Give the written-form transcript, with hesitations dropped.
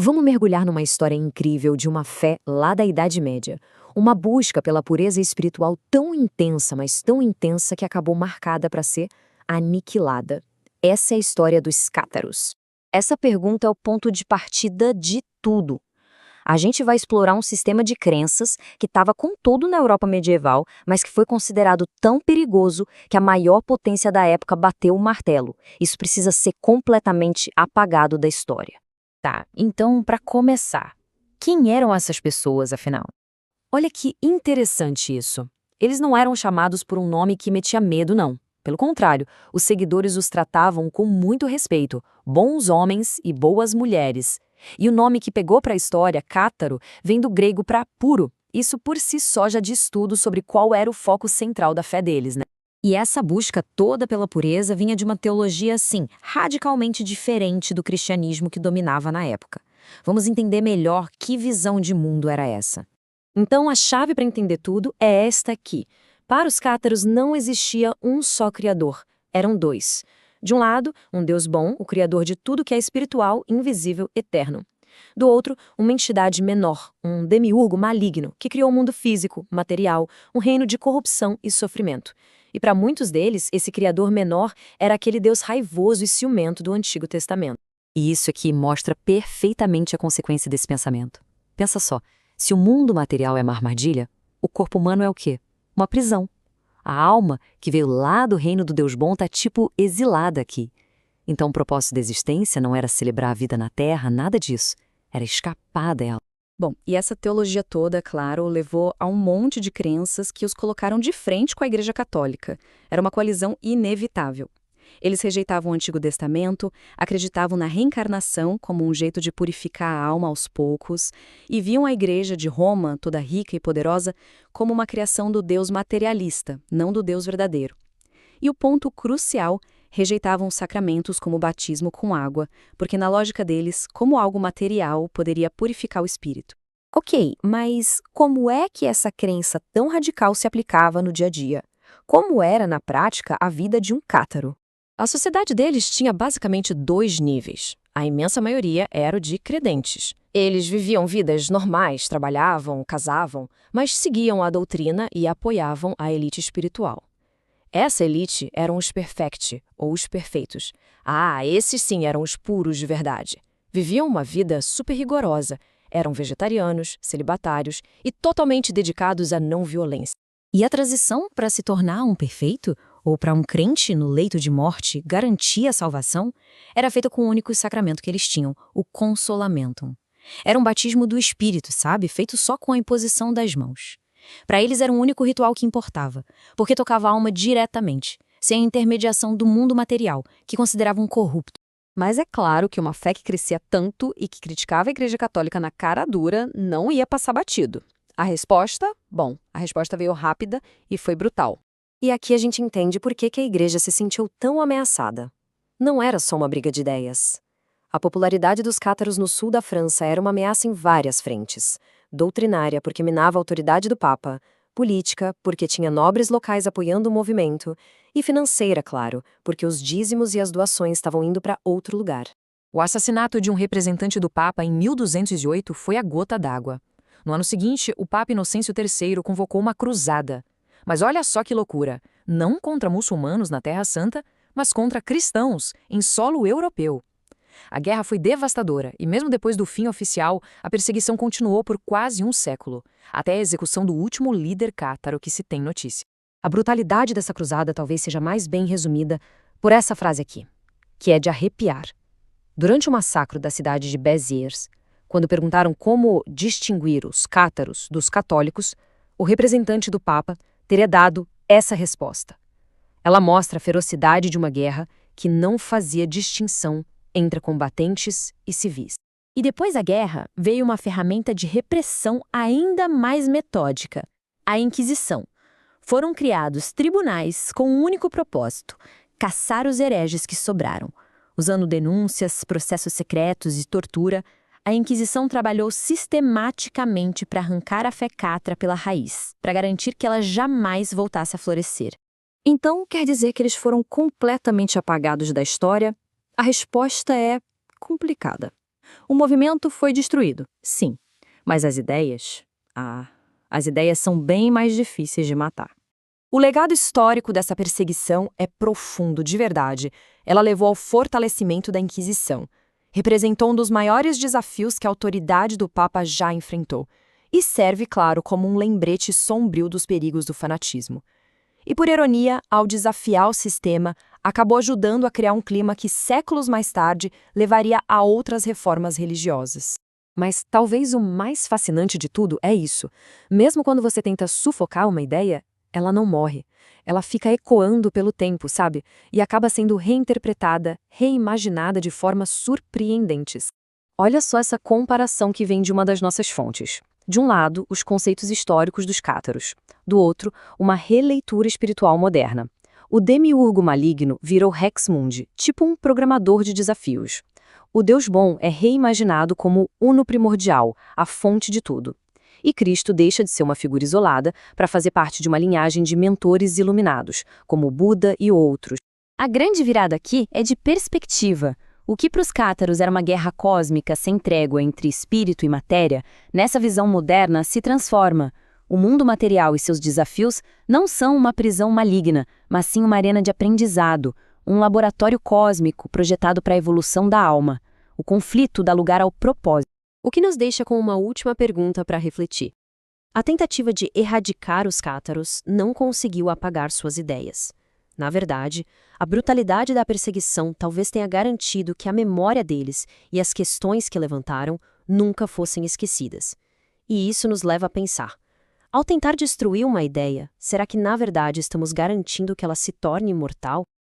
Vamos mergulhar numa história incrível de uma fé lá da Idade Média. Uma busca pela pureza espiritual tão intensa, mas tão intensa que acabou marcada para ser aniquilada. Essa é a história dos cátaros. Essa pergunta é o ponto de partida de tudo. A gente vai explorar um sistema de crenças que estava com tudo na Europa medieval, mas que foi considerado tão perigoso que a maior potência da época bateu o martelo. Isso precisa ser completamente apagado da história. Tá, então, para começar, quem eram essas pessoas, afinal? Olha que interessante isso. Eles não eram chamados por um nome que metia medo, não. Pelo contrário, os seguidores os tratavam com muito respeito, bons homens e boas mulheres. E o nome que pegou para a história, cátaro, vem do grego para puro. Isso por si só já diz tudo sobre qual era o foco central da fé deles, né? E essa busca toda pela pureza vinha de uma teologia, assim, radicalmente diferente do cristianismo que dominava na época. Vamos entender melhor que visão de mundo era essa. Então, a chave para entender tudo é esta aqui. Para os cátaros não existia um só Criador, eram dois. De um lado, um Deus bom, o Criador de tudo que é espiritual, invisível, eterno. Do outro, uma entidade menor, um demiurgo maligno, que criou um mundo físico, material, um reino de corrupção e sofrimento. E para muitos deles, esse Criador menor era aquele Deus raivoso e ciumento do Antigo Testamento. E isso aqui mostra perfeitamente a consequência desse pensamento. Pensa só, se o mundo material é uma armadilha, o corpo humano é o quê? Uma prisão. A alma, que veio lá do reino do Deus bom, tá tipo exilada aqui. Então o propósito da existência não era celebrar a vida na Terra, nada disso. Era escapar dela. Bom, e essa teologia toda, claro, levou a um monte de crenças que os colocaram de frente com a Igreja Católica. Era uma coalizão inevitável. Eles rejeitavam o Antigo Testamento, acreditavam na reencarnação como um jeito de purificar a alma aos poucos e viam a Igreja de Roma, toda rica e poderosa, como uma criação do Deus materialista, não do Deus verdadeiro. E o ponto crucial, rejeitavam os sacramentos como o batismo com água, porque na lógica deles, como algo material poderia purificar o espírito. Ok, mas como é que essa crença tão radical se aplicava no dia a dia? Como era, na prática, a vida de um cátaro? A sociedade deles tinha basicamente dois níveis. A imensa maioria era o de credentes. Eles viviam vidas normais, trabalhavam, casavam, mas seguiam a doutrina e apoiavam a elite espiritual. Essa elite eram os perfecti, ou os perfeitos. Ah, esses sim eram os puros de verdade. Viviam uma vida super rigorosa, eram vegetarianos, celibatários e totalmente dedicados à não violência. E a transição para se tornar um perfeito, ou para um crente no leito de morte garantir a salvação, era feita com o único sacramento que eles tinham, o consolamentum. Era um batismo do Espírito, sabe? Feito só com a imposição das mãos. Para eles era o único ritual que importava, porque tocava a alma diretamente, sem a intermediação do mundo material, que consideravam corrupto. Mas é claro que uma fé que crescia tanto e que criticava a Igreja Católica na cara dura não ia passar batido. A resposta veio rápida e foi brutal. E aqui a gente entende por que a Igreja se sentiu tão ameaçada. Não era só uma briga de ideias. A popularidade dos cátaros no sul da França era uma ameaça em várias frentes. Doutrinária, porque minava a autoridade do Papa, política, porque tinha nobres locais apoiando o movimento, e financeira, claro, porque os dízimos e as doações estavam indo para outro lugar. O assassinato de um representante do Papa em 1208 foi a gota d'água. No ano seguinte, o Papa Inocêncio III convocou uma cruzada. Mas olha só que loucura, não contra muçulmanos na Terra Santa, mas contra cristãos, em solo europeu. A guerra foi devastadora e mesmo depois do fim oficial, a perseguição continuou por quase um século, até a execução do último líder cátaro que se tem notícia. A brutalidade dessa cruzada talvez seja mais bem resumida por essa frase aqui, que é de arrepiar. Durante o massacre da cidade de Béziers, quando perguntaram como distinguir os cátaros dos católicos, o representante do Papa teria dado essa resposta. Ela mostra a ferocidade de uma guerra que não fazia distinção entre combatentes e civis. E depois da guerra, veio uma ferramenta de repressão ainda mais metódica, a Inquisição. Foram criados tribunais com um único propósito: caçar os hereges que sobraram. Usando denúncias, processos secretos e tortura, a Inquisição trabalhou sistematicamente para arrancar a fé cátra pela raiz, para garantir que ela jamais voltasse a florescer. Então, quer dizer que eles foram completamente apagados da história? A resposta é complicada. O movimento foi destruído, sim, mas as ideias... as ideias são bem mais difíceis de matar. O legado histórico dessa perseguição é profundo, de verdade. Ela levou ao fortalecimento da Inquisição. Representou um dos maiores desafios que a autoridade do Papa já enfrentou. E serve, claro, como um lembrete sombrio dos perigos do fanatismo. E, por ironia, ao desafiar o sistema, acabou ajudando a criar um clima que, séculos mais tarde, levaria a outras reformas religiosas. Mas talvez o mais fascinante de tudo é isso. Mesmo quando você tenta sufocar uma ideia, ela não morre. Ela fica ecoando pelo tempo, sabe? E acaba sendo reinterpretada, reimaginada de formas surpreendentes. Olha só essa comparação que vem de uma das nossas fontes. De um lado, os conceitos históricos dos cátaros. Do outro, uma releitura espiritual moderna. O demiurgo maligno virou Rex Mundi, tipo um programador de desafios. O Deus bom é reimaginado como uno primordial, a fonte de tudo. E Cristo deixa de ser uma figura isolada para fazer parte de uma linhagem de mentores iluminados, como Buda e outros. A grande virada aqui é de perspectiva. O que para os cátaros era uma guerra cósmica sem trégua entre espírito e matéria, nessa visão moderna se transforma. O mundo material e seus desafios não são uma prisão maligna, mas sim uma arena de aprendizado, um laboratório cósmico projetado para a evolução da alma. O conflito dá lugar ao propósito. O que nos deixa com uma última pergunta para refletir. A tentativa de erradicar os cátaros não conseguiu apagar suas ideias. Na verdade, a brutalidade da perseguição talvez tenha garantido que a memória deles e as questões que levantaram nunca fossem esquecidas. E isso nos leva a pensar. Ao tentar destruir uma ideia, será que na verdade estamos garantindo que ela se torne imortal?